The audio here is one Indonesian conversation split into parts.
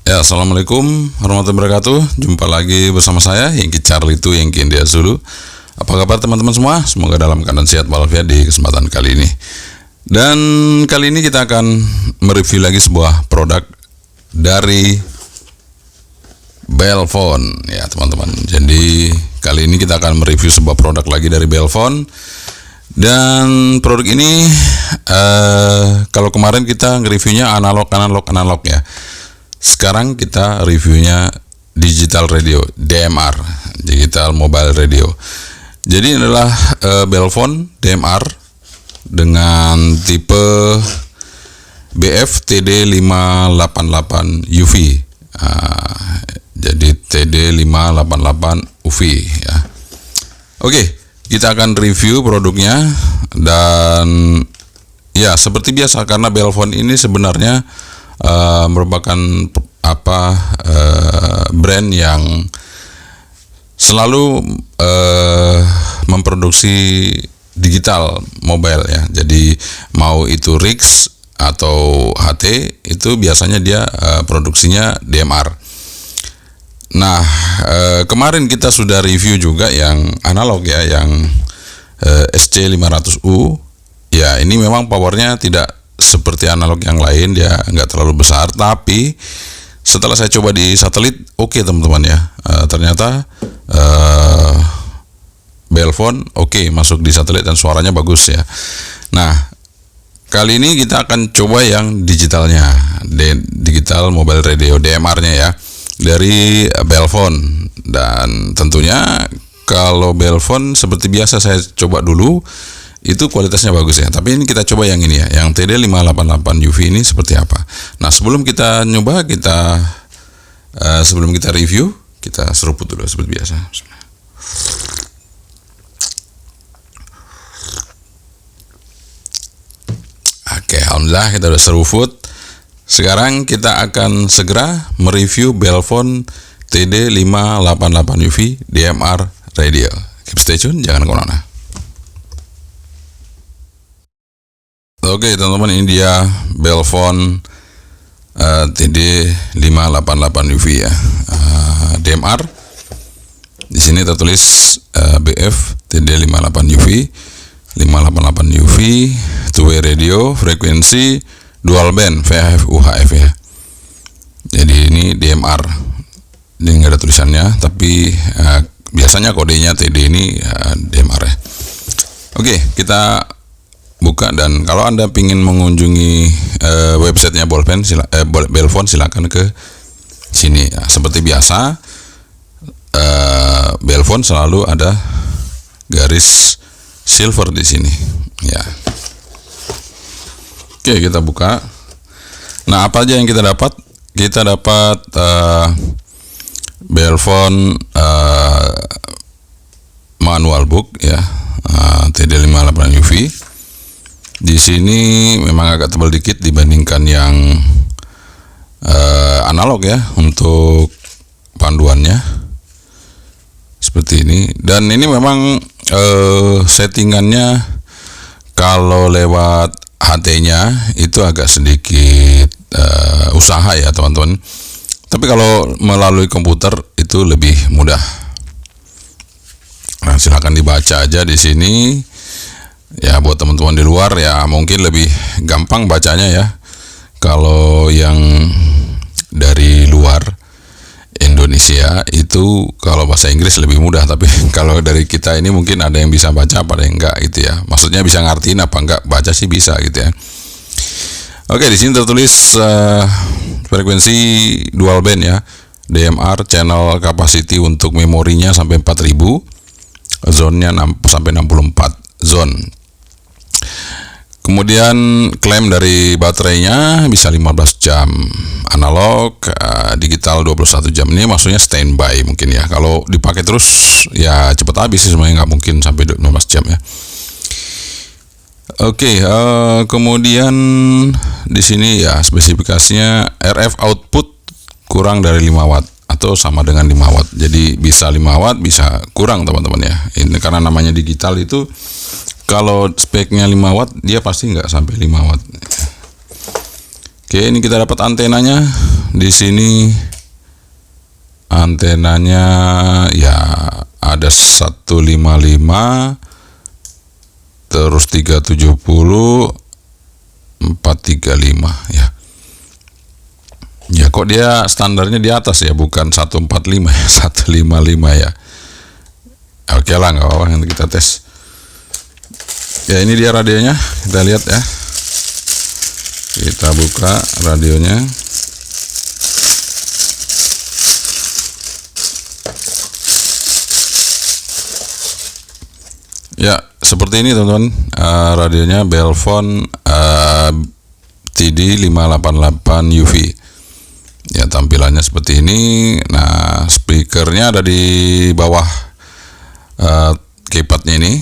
Ya, assalamualaikum warahmatullahi wabarakatuh. Jumpa lagi bersama saya Yengki Charlie itu Yengki India Zulu. Apa kabar teman-teman semua? Semoga dalam keadaan sehat walafiat di kesempatan kali ini. Dan kali ini kita akan mereview lagi sebuah produk dari Belphone ya teman-teman. Jadi kali ini kita akan mereview sebuah produk lagi dari Belphone. Dan produk ini kalau kemarin kita nge-reviewnya analog ya. Sekarang kita reviewnya digital radio, DMR, digital mobile radio. Jadi ini adalah Belphone DMR dengan tipe BF TD588 UV. Jadi TD588 UV ya. Oke, kita akan review produknya dan ya seperti biasa karena Belphone ini sebenarnya merupakan brand yang selalu memproduksi digital mobile ya. Jadi mau itu RIX atau HT itu biasanya dia produksinya DMR. Nah, kemarin kita sudah review juga yang analog ya, yang SC500U. Ya, ini memang powernya tidak seperti analog yang lain, dia nggak terlalu besar, tapi setelah saya coba di satelit, oke teman-teman ya, ternyata Belphone oke masuk di satelit dan suaranya bagus ya. Nah, kali ini kita akan coba yang digitalnya, digital mobile radio DMR-nya ya, dari Belphone. Dan tentunya kalau Belphone seperti biasa saya coba dulu, itu kualitasnya bagus ya. Tapi ini kita coba yang ini ya, yang TD588 UV ini seperti apa. Nah, sebelum kita nyoba, sebelum kita review, kita seruput dulu seperti biasa. Oke, alhamdulillah kita udah seruput. Sekarang kita akan segera mereview Belphone TD588 UV DMR radio. Keep stay tune, jangan kemana-mana. Oke teman-teman, ini dia Belphone TD588 UV ya, DMR. Di sini tertulis BF TD58 UV, 588 UV, two-way radio, frekuensi dual band VHF UHF ya. Jadi ini DMR. Ini nggak ada tulisannya, tapi biasanya kodenya TD ini DMR ya. Oke, kita buka, dan kalau Anda ingin mengunjungi websitenya Belphone silakan ke sini. Nah, seperti biasa Belphone selalu ada garis silver di sini ya. Oke, kita buka. Nah, apa aja yang kita dapat? Kita dapat Belphone manual book ya, TD588 UV. Di sini memang agak tebal dikit dibandingkan yang analog ya, untuk panduannya seperti ini. Dan ini memang settingannya kalau lewat HT-nya itu agak sedikit usaha ya teman-teman. Tapi kalau melalui komputer itu lebih mudah. Nah, silakan dibaca aja di sini. Ya, buat teman-teman di luar ya mungkin lebih gampang bacanya ya. Kalau yang dari luar Indonesia itu kalau bahasa Inggris lebih mudah, tapi kalau dari kita ini mungkin ada yang bisa baca, ada yang enggak gitu ya. Maksudnya bisa ngertiin apa enggak, baca sih bisa gitu ya. Oke, di sini tertulis frekuensi dual band ya, DMR, channel capacity untuk memorinya sampai 4000, zone-nya sampai 64 zone. Kemudian klaim dari baterainya bisa 15 jam analog, digital 21 jam. Ini maksudnya standby mungkin ya. Kalau dipakai terus ya cepat habis sih, semuanya nggak mungkin sampai 15 jam ya. Oke, kemudian di sini ya spesifikasinya RF output kurang dari 5 watt atau sama dengan 5 watt. Jadi bisa 5 watt, bisa kurang teman-teman ya. Ini karena namanya digital itu, kalau speknya 5 watt dia pasti nggak sampai 5 watt. Oke, ini kita dapat antenanya. Di sini antenanya ya ada 155, terus 370, 435 ya. Ya kok dia standarnya di atas ya, bukan 145 ya, 155 ya. Oke lah, nggak apa-apa, nanti kita tes. Ya ini dia radionya, kita lihat ya. Kita buka radionya. Ya seperti ini teman-teman, radionya Belfone TD 588 UV. Ya tampilannya seperti ini. Nah speakernya ada di bawah keypadnya ini.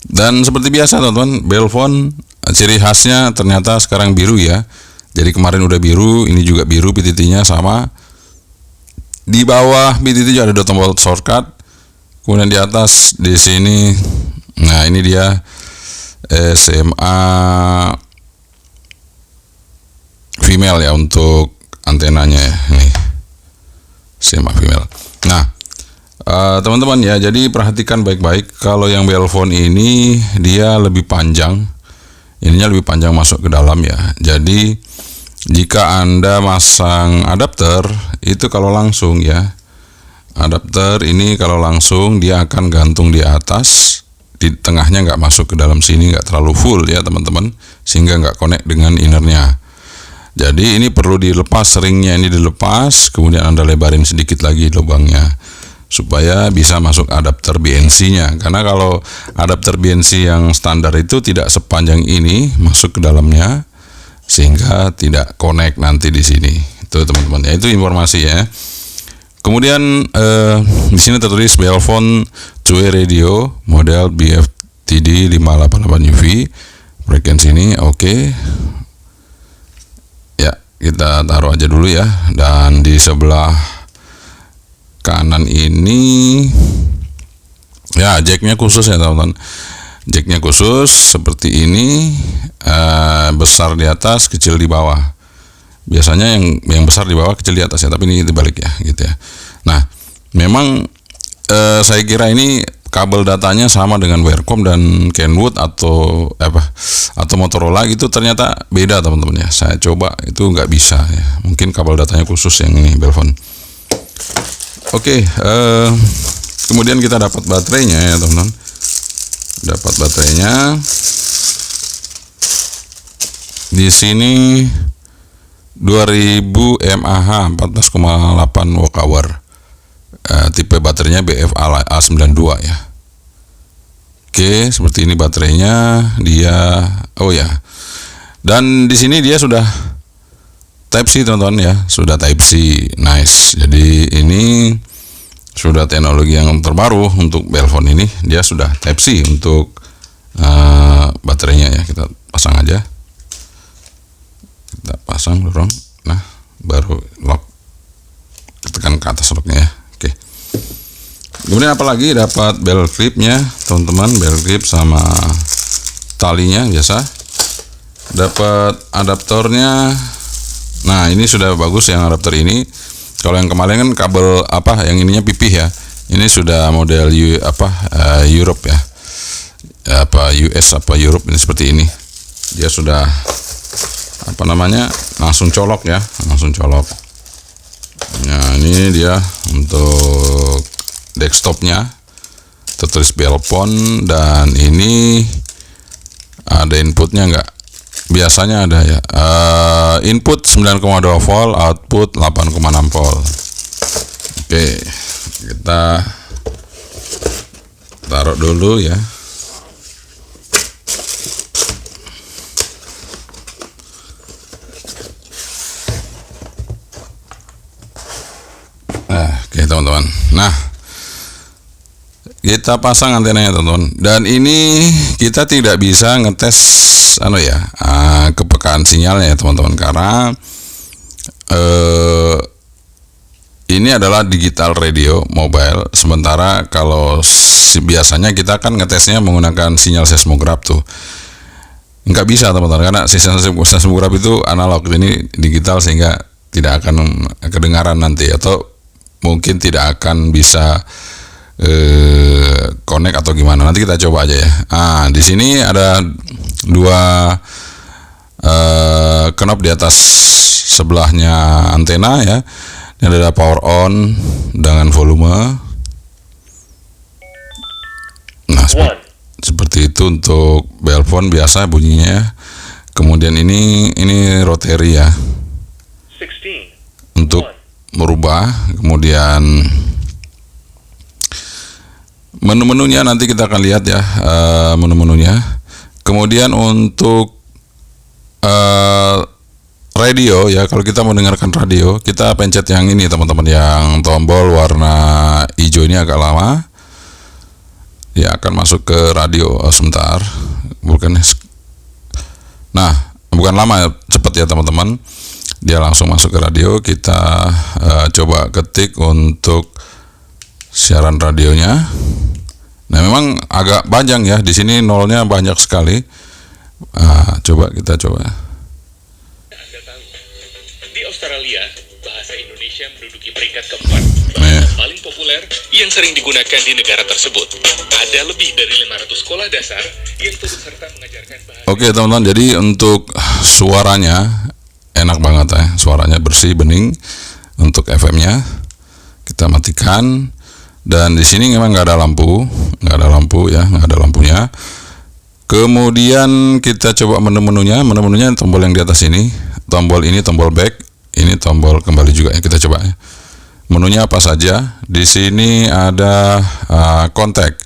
Dan seperti biasa teman-teman, Belfone ciri khasnya ternyata sekarang biru ya. Jadi kemarin udah biru, ini juga biru, PTT-nya sama. Di bawah PTT juga ada tombol shortcut. Kemudian di atas di sini, nah ini dia SMA female ya untuk antenanya ya. Ini SMA female. Nah teman-teman ya, jadi perhatikan baik-baik. Kalau yang Belfone ini dia lebih panjang, ininya lebih panjang masuk ke dalam ya. Jadi jika Anda masang adapter itu kalau langsung ya, adapter ini kalau langsung dia akan gantung di atas, di tengahnya nggak masuk ke dalam sini, nggak terlalu full ya teman-teman, sehingga nggak connect dengan innernya. Jadi ini perlu dilepas, ringnya ini dilepas, kemudian Anda lebarin sedikit lagi lubangnya supaya bisa masuk adapter BNC-nya. Karena kalau adapter BNC yang standar itu tidak sepanjang ini masuk ke dalamnya, sehingga tidak connect nanti di sini. Itu teman-teman ya, itu informasi ya. Kemudian di sini tertulis Belfone two-way radio model BFTD 588 UV, frekuensi ini oke. Ya, kita taruh aja dulu ya. Dan di sebelah kanan ini ya jacknya khusus ya teman-teman. Jacknya khusus seperti ini, besar di atas, kecil di bawah. Biasanya yang besar di bawah, kecil di atas ya, tapi ini dibalik ya gitu ya. Nah memang saya kira ini kabel datanya sama dengan Wirecom dan Kenwood atau Motorola gitu, ternyata beda teman-teman ya. Saya coba itu nggak bisa ya, mungkin kabel datanya khusus yang ini Belfone. Oke, kemudian kita dapat baterainya ya teman-teman. Dapat baterainya di sini 2000 mAh 14,8 Wh. Tipe baterainya BFA A92 ya. Oke, seperti ini baterainya dia. Oh ya. Dan di sini dia sudah Type C teman-teman ya, sudah Type C. Nice. Jadi ini sudah teknologi yang terbaru untuk Belfone ini, dia sudah Type C untuk baterainya ya. Kita pasang aja. Kita pasang, dorong, nah baru lock, tekan ke atas locknya ya. Oke. Kemudian apalagi dapat bell clipnya teman-teman, bell clip sama talinya biasa. Dapat adaptornya. Nah ini sudah bagus yang adaptor ini. Kalau yang kemarin kan kabel yang ininya pipih ya. Ini sudah model Europe ya. US Europe ini seperti ini. Dia sudah langsung colok ya, langsung colok. Nah ini dia untuk desktopnya, tertulis Belfone, dan ini ada inputnya nggak? Biasanya ada ya. Input 9,2 volt, output 8,6 volt. Oke, kita taruh dulu ya. Oke teman-teman. Nah, kita pasang antenanya teman-teman. Dan ini kita tidak bisa ngetes kepekaan sinyalnya ya teman-teman, karena ini adalah digital radio mobile. Sementara kalau biasanya kita kan ngetesnya menggunakan sinyal seismograf tuh. Ini adalah digital radio mobile. Sementara kalau biasanya kita kan ngetesnya menggunakan sinyal seismograf tuh. Ini adalah digital radio mobile. Sementara kalau biasanya kita kan ngetesnya menggunakan sinyal seismograf tuh. Ini adalah digital radio mobile. Sementara kalau biasanya kita kan ngetesnya menggunakan sinyal seismograf tuh. nggak bisa teman-teman, karena sistem seismograf itu analog, ini digital sehingga tidak akan kedengaran nanti, atau mungkin tidak akan bisa connect atau gimana. Nanti kita coba aja ya. Di sini ada dua knob di atas sebelahnya antena ya. Ini ada power on dengan volume. Nah, seperti itu untuk belphone biasa bunyinya. Kemudian ini rotary ya. Untuk merubah, kemudian menu-menunya nanti kita akan lihat ya, menu-menunya. Kemudian untuk radio ya, kalau kita mendengarkan radio, kita pencet yang ini teman-teman, yang tombol warna hijau ini agak lama. Dia akan masuk ke radio. Sebentar, bukan lama, cepat ya teman-teman. Dia langsung masuk ke radio. Kita coba ketik untuk siaran radionya. Nah, memang agak panjang ya. Di sini nolnya banyak sekali. Coba kita coba. Anda tahu, di Australia bahasa Indonesia menduduki peringkat keempat bahasa paling populer yang sering digunakan di negara tersebut. Ada lebih dari 500 sekolah dasar yang turut serta mengajarkan bahasa. Oke teman-teman, jadi untuk suaranya enak banget ya, suaranya bersih, bening. Untuk FM-nya kita matikan. Dan di sini memang nggak ada lampu ya, nggak ada lampunya. Kemudian kita coba menu-menunya tombol yang di atas ini, tombol back, ini tombol kembali juga ya, kita coba ya. Menunya apa saja? Di sini ada kontak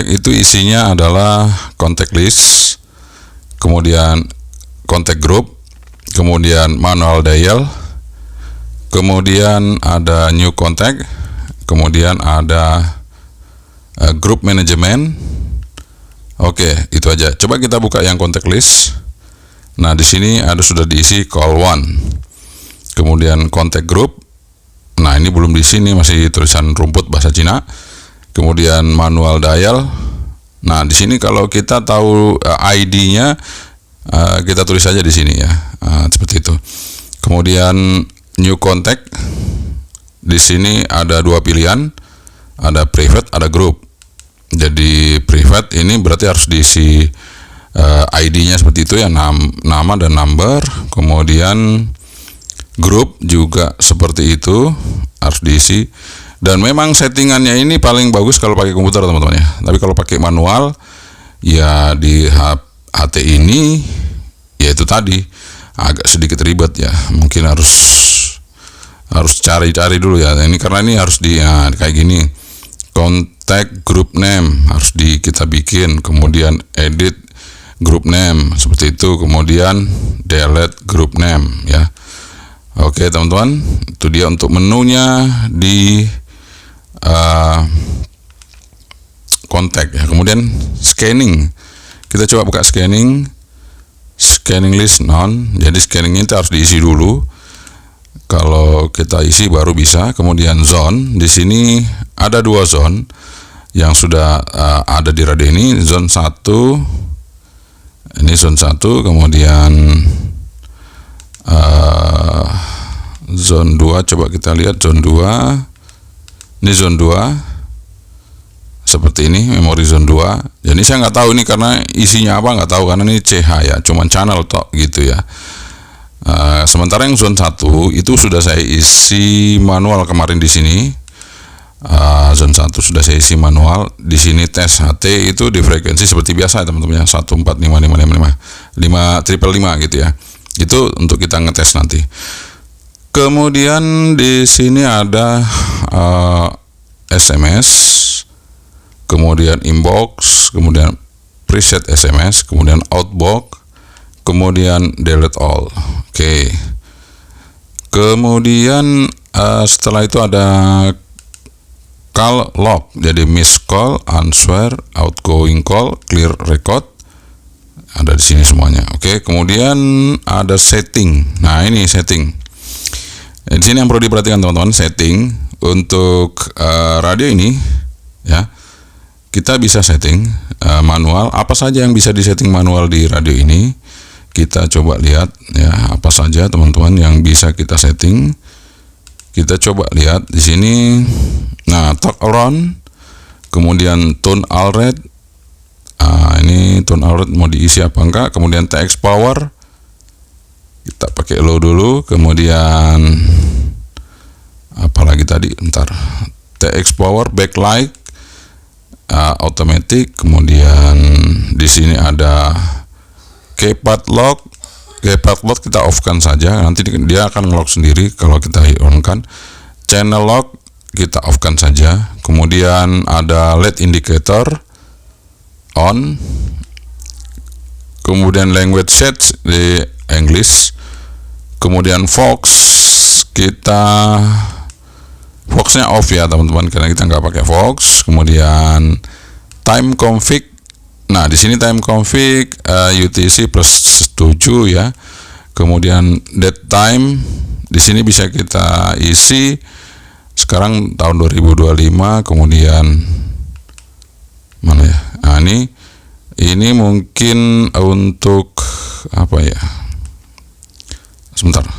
itu isinya adalah kontak list, kemudian kontak group, kemudian manual dial, kemudian ada new contact, kemudian ada group management. Oke, itu aja. Coba kita buka yang contact list. Nah, di sini sudah diisi call 1. Kemudian contact group. Nah, ini belum diisi, nih masih tulisan rumput bahasa Cina. Kemudian manual dial. Nah, di sini kalau kita tahu ID-nya, kita tulis saja di sini ya. Seperti itu. Kemudian new contact. Di sini ada dua pilihan, ada private, ada group. Jadi private ini berarti harus diisi ID-nya seperti itu ya, nama dan number. Kemudian group juga seperti itu, harus diisi. Dan memang settingannya ini paling bagus kalau pakai komputer teman-teman ya. Tapi kalau pakai manual ya di HT ini ya itu tadi agak sedikit ribet ya. Mungkin harus cari-cari dulu ya. Ini karena ini harus kayak gini. Contact group name harus kita bikin, kemudian edit group name seperti itu, kemudian delete group name ya. Oke teman-teman, itu dia untuk menunya di contact ya. Kemudian scanning, kita coba buka scanning list none. Jadi scanning itu harus diisi dulu. Kalau kita isi baru bisa. Kemudian zone, di sini ada dua zone yang sudah ada di radio ini. Zone 1, ini zone 1, kemudian zone 2, coba kita lihat zone 2. Ini zone 2 seperti ini, memori zone 2. Jadi saya nggak tahu ini karena isinya apa, nggak tahu karena ini CH ya, cuman channel tok gitu ya. Sementara yang zone 1 itu sudah saya isi manual kemarin di sini. Zone 1 sudah saya isi manual. Di sini tes HT itu di frekuensi seperti biasa ya teman-teman ya, 1455555 gitu ya. Itu untuk kita ngetes nanti. Kemudian di sini ada SMS, kemudian inbox, kemudian preset SMS, kemudian outbox, kemudian delete all. Oke. Kemudian setelah itu ada call log, jadi miss call, answer, outgoing call, clear record, ada di sini semuanya. Oke, kemudian ada setting. Nah ini setting. Di sini yang perlu diperhatikan teman-teman, setting untuk radio ini ya. kita bisa setting manual. Apa saja yang bisa disetting manual di radio ini? Kita coba lihat ya, apa saja teman-teman yang bisa kita setting. Kita coba lihat di sini. Nah, talk around, kemudian tone all rate. Ini tone all rate mau diisi apa enggak. Kemudian TX power, kita pakai low dulu. Kemudian apalagi tadi, bentar. TX power, backlight, automatic. Kemudian di sini ada keypad lock. Keypad lock kita off kan saja, nanti dia akan nge-lock sendiri kalau kita on kan. Channel lock kita off kan saja. Kemudian ada LED indicator on. Kemudian language set di English. Kemudian Fox, Fox-nya off ya teman-teman, karena kita nggak pakai Fox. Kemudian time config. Nah, di sini time config UTC +7 ya. Kemudian date time di sini bisa kita isi sekarang tahun 2025. Kemudian mana ya? Nah, ini mungkin untuk apa ya? Sebentar.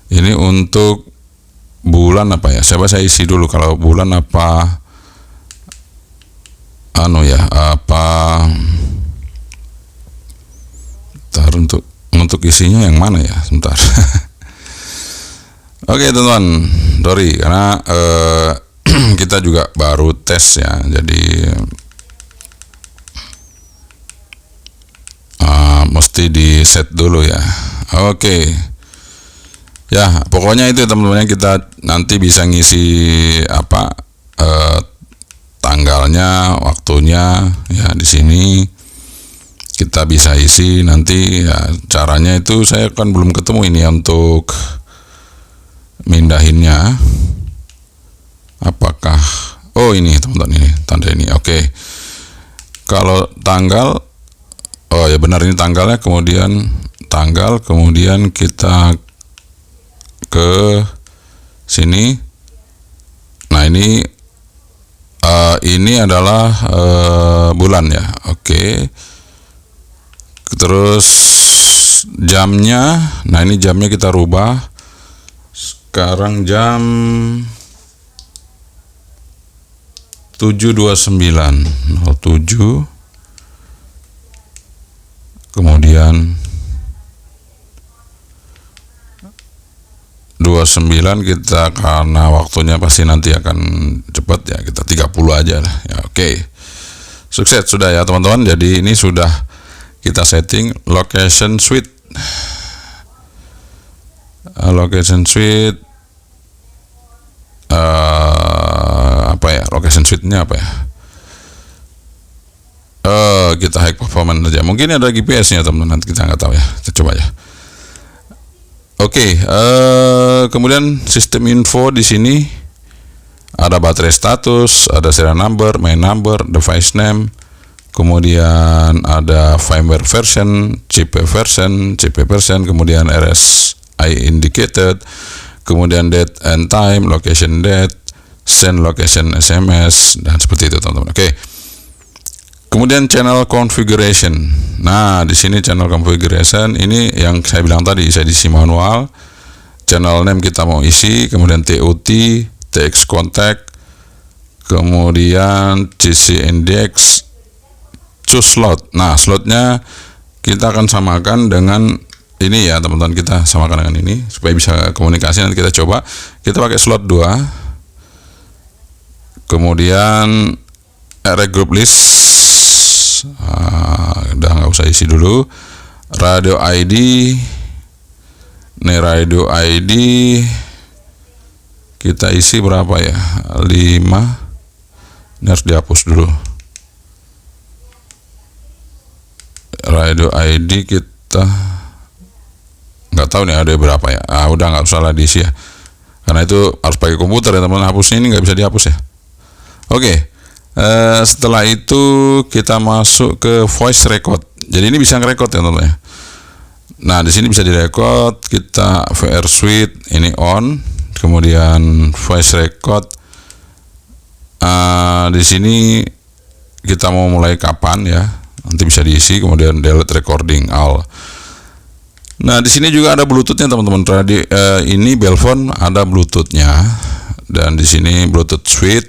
Ini untuk bulan apa ya? Saya isi dulu kalau bulan apa Bentar, untuk isinya yang mana ya? Sebentar. Oke teman-teman, sorry karena kita juga baru tes ya, jadi mesti di set dulu ya. Oke. Ya, pokoknya itu teman-teman, kita nanti bisa ngisi tanggalnya, waktunya ya di sini kita bisa isi nanti ya. Caranya itu saya kan belum ketemu ini ya, untuk mindahinnya. Apakah ini teman-teman, ini tanda ini. Oke. Kalau tanggal, ya benar ini tanggalnya, kemudian tanggal, kemudian kita ke sini. Nah, ini adalah bulan ya. Oke. Terus jamnya. Nah, ini jamnya kita rubah. Sekarang jam 7.29.07. Kemudian 29 kita, karena waktunya pasti nanti akan cepat ya, kita 30 aja lah ya. Oke. Sukses sudah ya teman-teman. Jadi ini sudah kita setting location suite. Location suite location suite-nya apa ya? Kita high performance aja. Mungkin ada GPS-nya teman-teman, nanti kita nggak tahu ya. Kita coba ya. Oke, kemudian sistem info di sini ada baterai status, ada serial number, main number, device name, kemudian ada firmware version, chip version, kemudian RSI indicated, kemudian date and time, location date, send location SMS, dan seperti itu teman-teman. Oke. Kemudian channel configuration. Nah, di sini channel configuration ini yang saya bilang tadi, bisa diisi manual. Channel name kita mau isi, kemudian TOT, TX contact, kemudian CC index, choose slot. Nah, slotnya kita akan samakan dengan ini ya teman-teman, kita samakan dengan ini supaya bisa komunikasi. Nanti kita coba. Kita pakai slot 2. Kemudian group list. Udah nggak usah isi dulu. Radio ID, radio ID kita isi berapa ya? 5. Ini harus dihapus dulu. Radio ID kita nggak tahu nih ada berapa ya. Udah nggak usah lah diisi ya, karena itu harus pakai komputer ya teman-teman. Hapusnya ini nggak bisa dihapus ya. Oke. Setelah itu kita masuk ke voice record. Jadi ini bisa ngerekord ya teman-teman. Nah, di sini bisa direkod. Kita VR suite ini on, kemudian voice record Di sini kita mau mulai kapan ya, nanti bisa diisi, kemudian delete recording all. Nah, di sini juga ada Bluetoothnya teman-teman. Ini Belphone ada Bluetoothnya, dan di sini Bluetooth switch.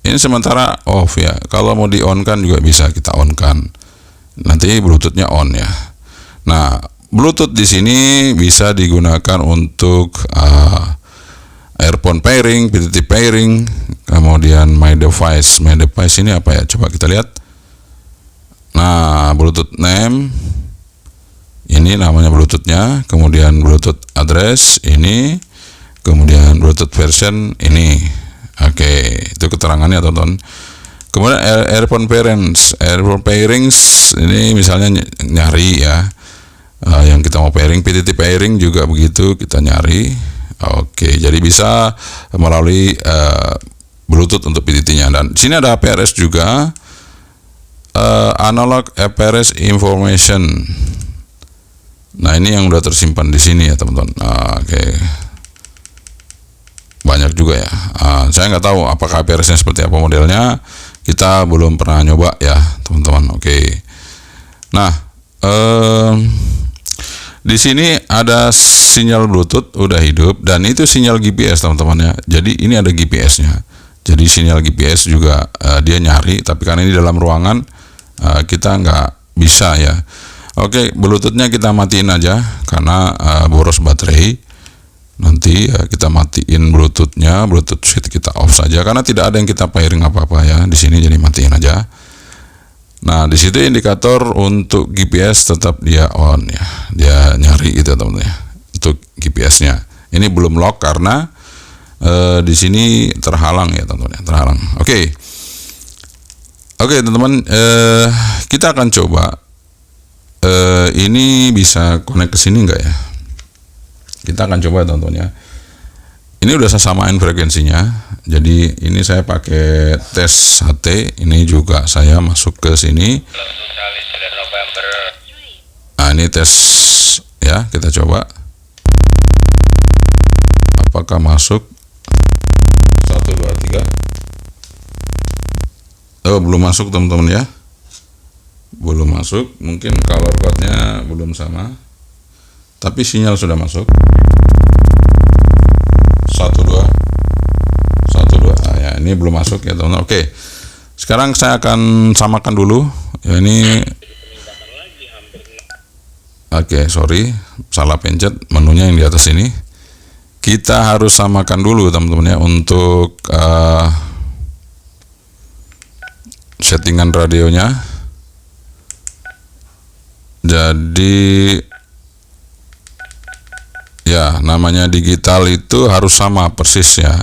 Ini sementara off ya. Kalau mau di on kan juga bisa kita on kan. Nanti Bluetoothnya on ya. Nah, Bluetooth di sini bisa digunakan untuk earphone pairing, PTT pairing, kemudian my device. My device ini apa ya? Coba kita lihat. Nah, Bluetooth name. Ini namanya Bluetoothnya, kemudian Bluetooth address ini, kemudian Bluetooth version ini. Oke, itu keterangannya teman-teman. Kemudian earphone pairings ini misalnya nyari ya, yang kita mau pairing, PTT pairing juga begitu, kita nyari. Oke, jadi bisa melalui Bluetooth untuk PTT-nya. Dan di sini ada APRS juga, analog APRS information. Nah, ini yang udah tersimpan di sini ya teman-teman. Oke. Banyak juga ya. Saya nggak tahu apakah APRS-nya seperti apa modelnya. Kita belum pernah nyoba ya teman-teman. Oke. Nah, di sini ada sinyal Bluetooth udah hidup, dan itu sinyal GPS teman-teman ya. Jadi ini ada GPS-nya. Jadi sinyal GPS juga dia nyari, tapi karena ini dalam ruangan kita nggak bisa ya. Oke, Bluetooth-nya kita matiin aja karena boros baterai. Nanti kita matiin Bluetooth-nya, Bluetooth switch kita off saja karena tidak ada yang kita pairing apa-apa ya di sini, jadi matiin aja. Nah, di situ indikator untuk GPS tetap dia on ya. Dia nyari itu teman-teman ya untuk GPS-nya. Ini belum lock karena di sini terhalang ya teman-teman ya, terhalang. Oke, teman-teman, kita akan coba. Ini bisa connect ke sini enggak ya? Kita akan coba teman-teman ya. Ini udah saya samain frekuensinya. Jadi ini saya pakai tes HT. Ini juga saya masuk ke sini. Nah, ini tes ya, kita coba. Apakah masuk? 1, 2, 3. Oh, belum masuk teman-teman ya. Belum masuk, mungkin color code-nya belum sama, tapi sinyal sudah masuk. 1, 2. Ya, ini belum masuk ya teman-teman. Oke, sekarang saya akan samakan dulu ya. Ini sorry, salah pencet menunya yang di atas ini. Kita harus samakan dulu teman-teman ya untuk settingan radionya. Jadi ya, namanya digital itu harus sama persis ya.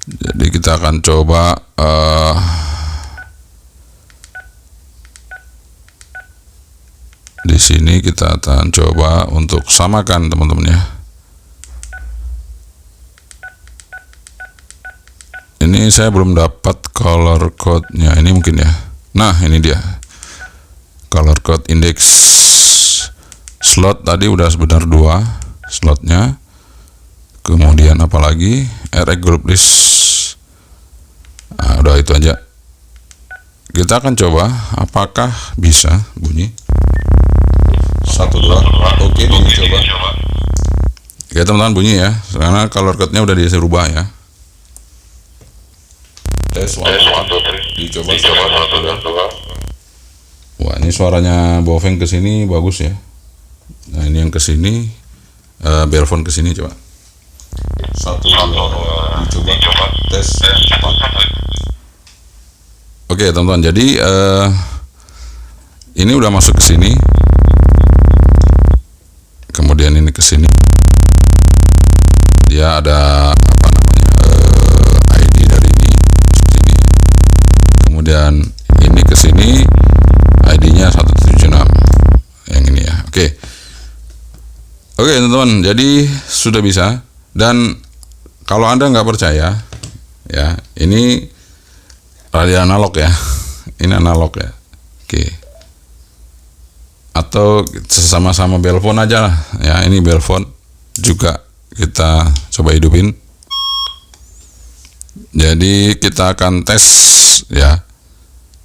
Jadi kita akan coba di sini kita akan coba untuk samakan teman-teman ya. Ini saya belum dapat color code-nya. Ini mungkin ya. Nah, ini dia. Color code index slot tadi udah sebentar 2 slotnya. Kemudian apalagi RX group list. Nah, udah itu aja. Kita akan coba apakah bisa bunyi. 1, 2. Oke, bunyi coba. Oke teman-teman, bunyi ya. Karena color code-nya udah dirubah ya. Tes 1, 2, dicoba. Wah, ini suaranya Boveng ke sini bagus ya. Nah, ini yang ke sini Belphone ke sini coba. 1, 2, dicoba. Tes 4. Oke, teman-teman. Jadi ini udah masuk ke sini. Kemudian ini ke sini. Dia ada apa namanya? ID dari ini masuk sini. Kemudian ini ke sini. ID-nya 176 yang ini ya. Oke, teman-teman, jadi sudah bisa. Dan kalau Anda nggak percaya ya, ini radio analog ya. Ini analog ya. Oke, atau sama-sama Belphone aja lah ya. Ini Belphone juga kita coba hidupin. Jadi kita akan tes ya,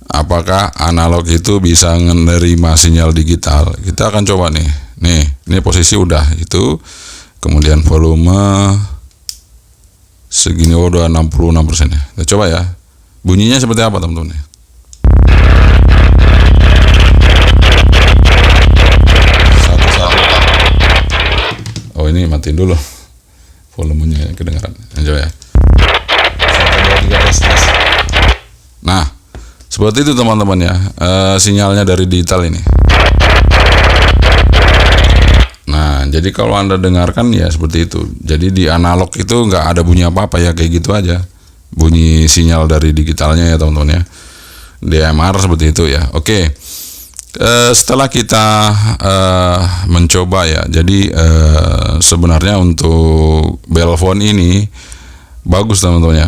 apakah analog itu bisa menerima sinyal digital. Kita akan coba nih. Ini posisi udah itu. Kemudian volume segini, udah 66% ya. Kita coba ya. Bunyinya seperti apa teman-teman? Oh, ini matiin dulu volumenya, kedengaran. Coba ya. 1, 2, 3, tes. Nah, seperti itu teman-teman ya, sinyalnya dari digital ini. Nah, jadi kalau Anda dengarkan ya seperti itu. Jadi di analog itu nggak ada bunyi apa-apa ya, kayak gitu aja. Bunyi sinyal dari digitalnya ya teman-teman ya. DMR seperti itu ya. Oke. Setelah kita mencoba ya, jadi sebenarnya untuk Belphone ini bagus teman-teman ya,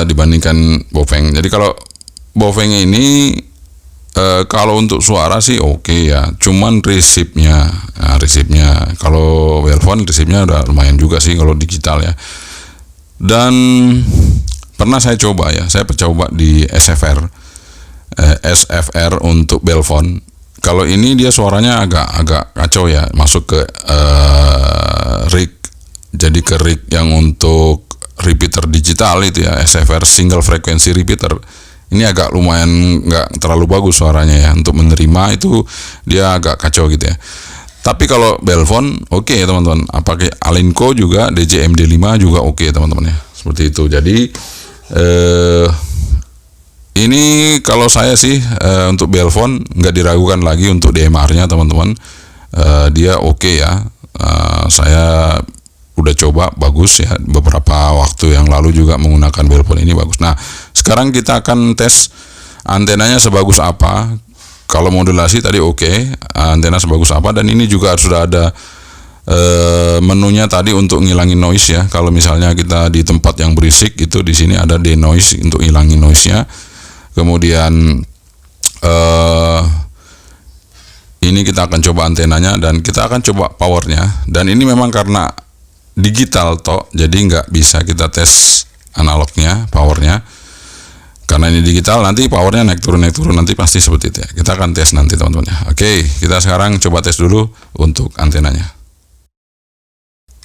dibandingkan Baofeng. Jadi kalau Baofeng ini kalau untuk suara sih oke ya, cuman resipnya kalau Belphone resipnya udah lumayan juga sih kalau digital ya. Dan pernah saya coba ya, saya coba di SFR untuk Belphone. Kalau ini dia suaranya agak kacau ya, masuk ke rig, jadi ke rig yang untuk repeater digital itu ya, SFR single frequency repeater. Ini agak lumayan nggak terlalu bagus suaranya ya, untuk menerima itu dia agak kacau gitu ya. Tapi kalau Belphone oke ya teman-teman, pakai Alinco juga, DJMD5 juga oke teman-teman ya, seperti itu. Jadi ini kalau saya sih untuk Belphone nggak diragukan lagi untuk DMR-nya teman-teman, dia oke ya. Saya udah coba, bagus ya, beberapa waktu yang lalu juga menggunakan Belphone ini bagus. Nah, sekarang kita akan tes antenanya sebagus apa. Kalau modulasi tadi oke, antena sebagus apa, dan ini juga sudah ada menunya tadi untuk ngilangin noise ya. Kalau misalnya kita di tempat yang berisik itu, di sini ada denoise untuk ngilangin noise-nya. Kemudian ini kita akan coba antenanya dan kita akan coba powernya. Dan ini memang karena digital toh, jadi nggak bisa kita tes analognya, powernya. Karena ini digital, nanti powernya naik turun nanti pasti seperti itu ya. Kita akan tes nanti teman-teman ya. Oke, kita sekarang coba tes dulu untuk antenanya.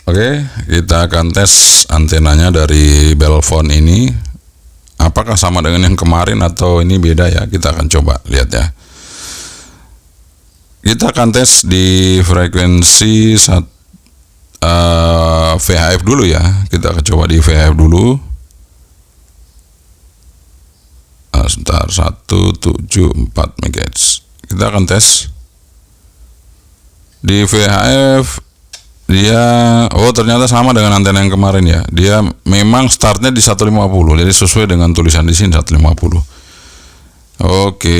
Oke, kita akan tes antenanya dari Belphone ini. Apakah sama dengan yang kemarin atau ini beda ya? Kita akan coba lihat ya. Kita akan tes di frekuensi VHF dulu ya. Kita akan coba di VHF dulu. Sebentar, 174 MHz. Kita akan tes di VHF. Dia ternyata sama dengan antena yang kemarin ya. Dia memang startnya di 150, jadi sesuai dengan tulisan di sini 150. Oke.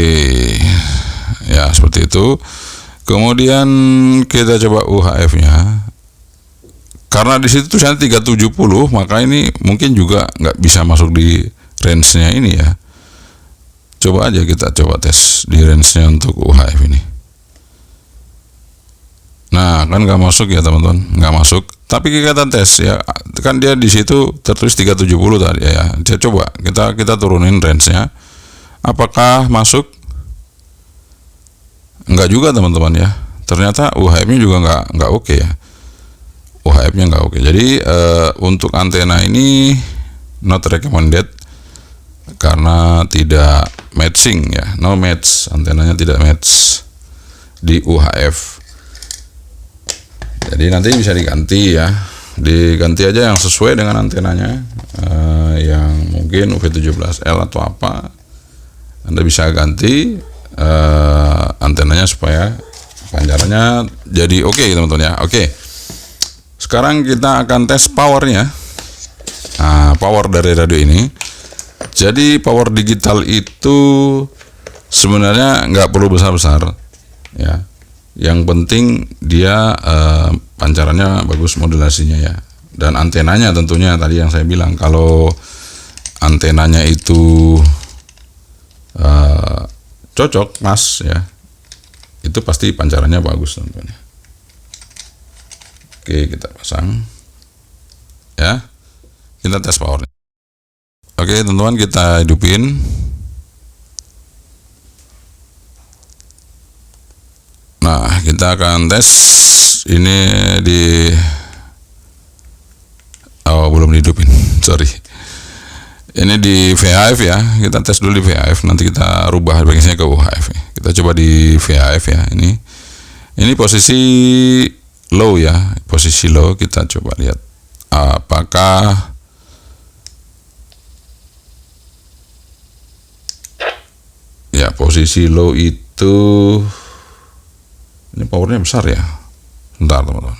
Ya, seperti itu. Kemudian kita coba UHF-nya. Karena di situ tulisannya 370, maka ini mungkin juga nggak bisa masuk di range-nya ini ya. Coba aja kita coba tes di range-nya untuk UHF ini. Nah, kan nggak masuk ya teman-teman, nggak masuk. Tapi kita tes ya, kan dia di situ tertulis 370 tadi ya. Saya coba, kita turunin range-nya. Apakah masuk? Nggak juga teman-teman ya. Ternyata UHF-nya juga nggak oke ya. UHF-nya nggak oke. Jadi untuk antena ini not recommended karena tidak matching ya, no match, antenanya tidak match di UHF. Jadi nanti bisa diganti ya, diganti aja yang sesuai dengan antenanya, yang mungkin UV17L atau apa. Anda bisa ganti antenanya supaya pancarannya jadi oke teman-teman ya. Oke, sekarang kita akan tes powernya. Nah, power dari radio ini. Jadi power digital itu sebenarnya nggak perlu besar-besar ya. Yang penting dia pancarannya bagus, modulasinya ya. Dan antenanya tentunya tadi yang saya bilang, kalau antenanya itu cocok, pas ya, itu pasti pancarannya bagus tentunya. Oke, kita pasang ya. Kita tes powernya. Oke teman-teman, kita hidupin. Nah, kita akan tes ini belum dihidupin, sorry. Ini di VHF ya, kita tes dulu di VHF, nanti kita rubah bagiannya ke UHF ya. Kita coba di VHF ya, ini posisi low ya, posisi low. Kita coba lihat apakah ya posisi low itu, ini powernya besar ya. Bentar teman-teman.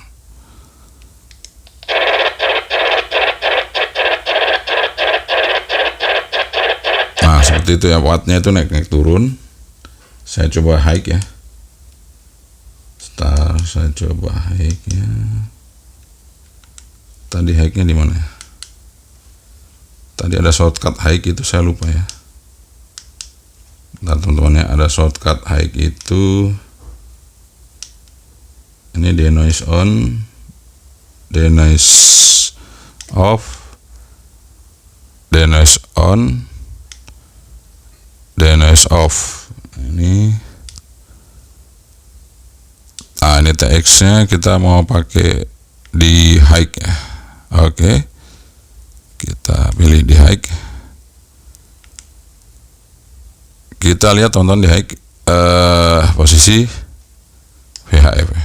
Nah seperti itu ya, wattnya itu naik turun. Saya coba high ya. Saya coba high nya. Tadi high nya di mana? Tadi ada shortcut high itu, saya lupa ya. Bentar teman-teman ya, ada shortcut high itu. Ini denoise on, denoise off, denoise on, denoise off. Ini TX nya kita mau pakai di high ya. Oke, kita pilih di high. Kita lihat teman-teman di high posisi VHF ya.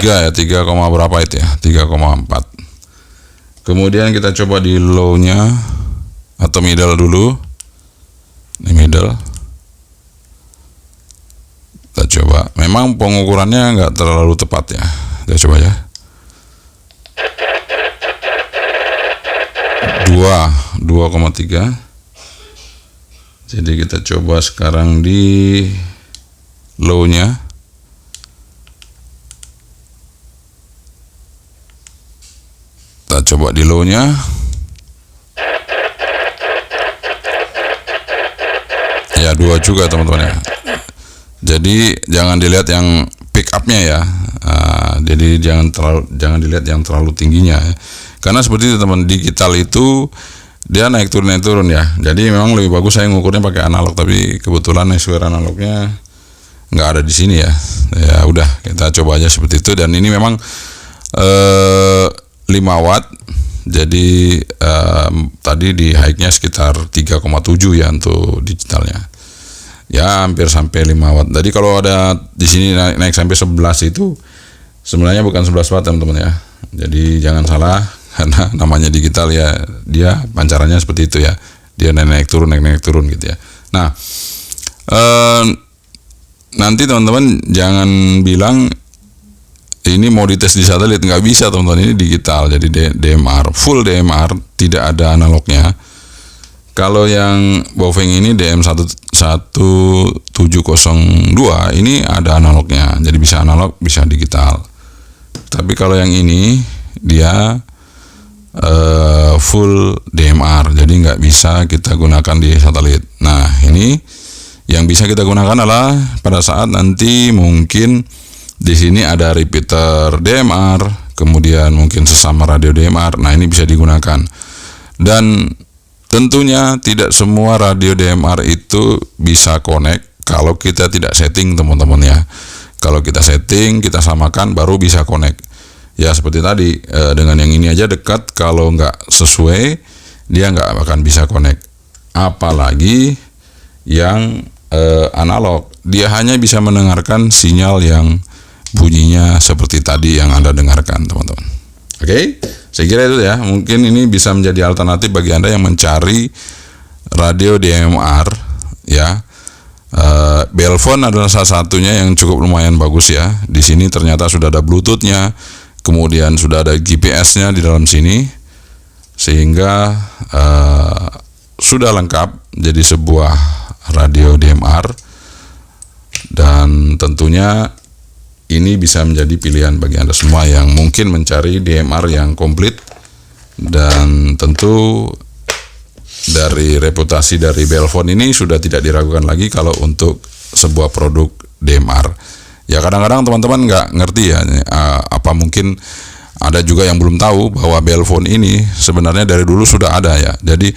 Ya 3, berapa itu ya, 3,4. Kemudian kita coba di low nya atau middle dulu. Ini middle, kita coba. Memang pengukurannya nggak terlalu tepat ya, kita coba ya. 2,3. Jadi kita coba sekarang di low nya. Kita coba di low nya. Ya 2 juga teman-teman ya. Jadi jangan dilihat yang pick up nya ya. Jadi jangan dilihat yang terlalu tingginya ya. Karena seperti itu teman, digital itu dia naik turun ya. Jadi memang lebih bagus saya ngukurnya pakai analog, tapi kebetulan square analognya nggak ada di sini ya. Ya udah, kita coba aja seperti itu. Dan ini memang 5 watt. Jadi tadi di high-nya sekitar 3,7 ya untuk digitalnya. Ya hampir sampai 5 watt. Jadi kalau ada di sini naik sampai 11 itu sebenarnya bukan 11 watt teman-teman ya. Jadi jangan salah, karena namanya digital ya, dia pancarannya seperti itu ya. Dia naik turun gitu ya. Nah, nanti teman-teman jangan bilang ini mau dites di satelit, nggak bisa teman-teman. Ini digital, jadi DMR, full DMR, tidak ada analognya. Kalau yang Baofeng ini DM1702 ini ada analognya, jadi bisa analog bisa digital. Tapi kalau yang ini dia full DMR, jadi nggak bisa kita gunakan di satelit. Nah ini yang bisa kita gunakan adalah pada saat nanti mungkin di sini ada repeater DMR, kemudian mungkin sesama radio DMR. Nah ini bisa digunakan. Dan tentunya tidak semua radio DMR itu bisa connect kalau kita tidak setting teman-teman ya. Kalau kita setting, kita samakan, baru bisa connect. Ya seperti tadi, dengan yang ini aja dekat, kalau nggak sesuai dia nggak akan bisa connect. Apalagi yang analog, dia hanya bisa mendengarkan sinyal yang bunyinya seperti tadi yang Anda dengarkan teman-teman. Oke, saya kira itu ya. Mungkin ini bisa menjadi alternatif bagi Anda yang mencari radio DMR ya. Belfon adalah salah satunya yang cukup lumayan bagus ya. Di sini ternyata sudah ada Bluetooth-nya, kemudian sudah ada GPS-nya di dalam sini, sehingga sudah lengkap jadi sebuah radio DMR. Dan tentunya ini bisa menjadi pilihan bagi Anda semua yang mungkin mencari DMR yang komplit. Dan tentu dari reputasi dari Belfon ini sudah tidak diragukan lagi kalau untuk sebuah produk DMR. Ya kadang-kadang teman-teman nggak ngerti ya, apa mungkin ada juga yang belum tahu bahwa Belphone ini sebenarnya dari dulu sudah ada ya. Jadi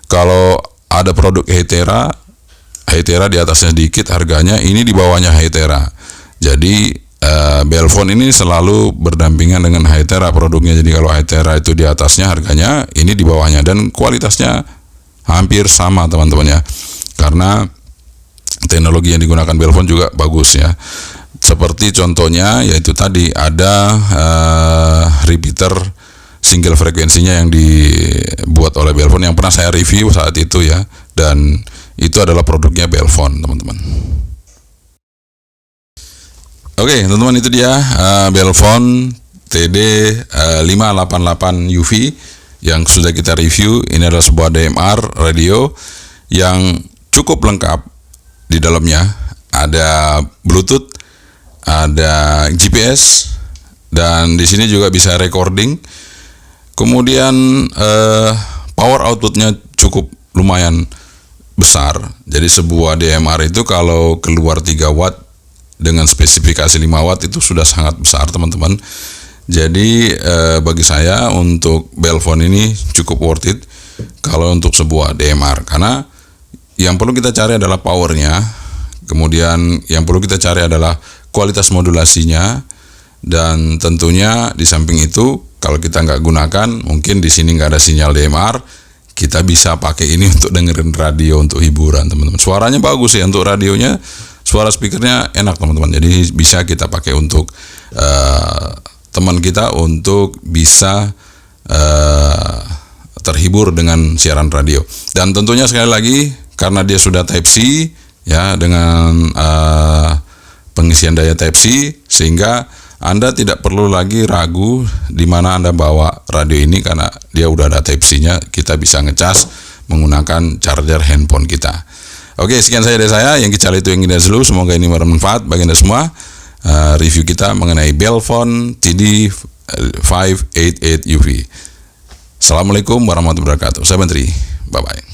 kalau ada produk Hytera di atasnya sedikit harganya, ini di bawahnya Hytera. Jadi Belphone ini selalu berdampingan dengan Hytera produknya. Jadi kalau Hytera itu di atasnya harganya, ini di bawahnya, dan kualitasnya hampir sama teman-teman ya. Karena teknologi yang digunakan Belphone juga bagus ya. Seperti contohnya yaitu tadi ada repeater single frekuensinya yang dibuat oleh Belphone yang pernah saya review saat itu ya, dan itu adalah produknya Belphone teman-teman. Oke teman-teman, itu dia Belphone TD588 UV yang sudah kita review. Ini adalah sebuah DMR radio yang cukup lengkap. Di dalamnya ada Bluetooth, ada GPS, dan di sini juga bisa recording. Kemudian power outputnya cukup lumayan besar. Jadi sebuah DMR itu kalau keluar 3 watt dengan spesifikasi 5 watt itu sudah sangat besar teman-teman. Jadi bagi saya untuk Belphone ini cukup worth it kalau untuk sebuah DMR, karena yang perlu kita cari adalah powernya, kemudian yang perlu kita cari adalah kualitas modulasinya, dan tentunya di samping itu kalau kita nggak gunakan, mungkin di sini nggak ada sinyal DMR, kita bisa pakai ini untuk dengerin radio untuk hiburan teman-teman. Suaranya bagus ya untuk radionya, suara speakernya enak teman-teman. Jadi bisa kita pakai untuk teman kita untuk bisa terhibur dengan siaran radio. Dan tentunya sekali lagi karena dia sudah Type C ya, dengan pengisian daya Type C, sehingga Anda tidak perlu lagi ragu di mana Anda bawa radio ini, karena dia udah ada Type C-nya. Kita bisa ngecas menggunakan charger handphone kita. Oke, sekian saja dari saya. Yang kecil itu yang indah dulu. Semoga ini bermanfaat bagi Anda semua. Review kita mengenai Belphone TD588 UV. Assalamualaikum warahmatullahi wabarakatuh. Saya Menteri. Bye-bye.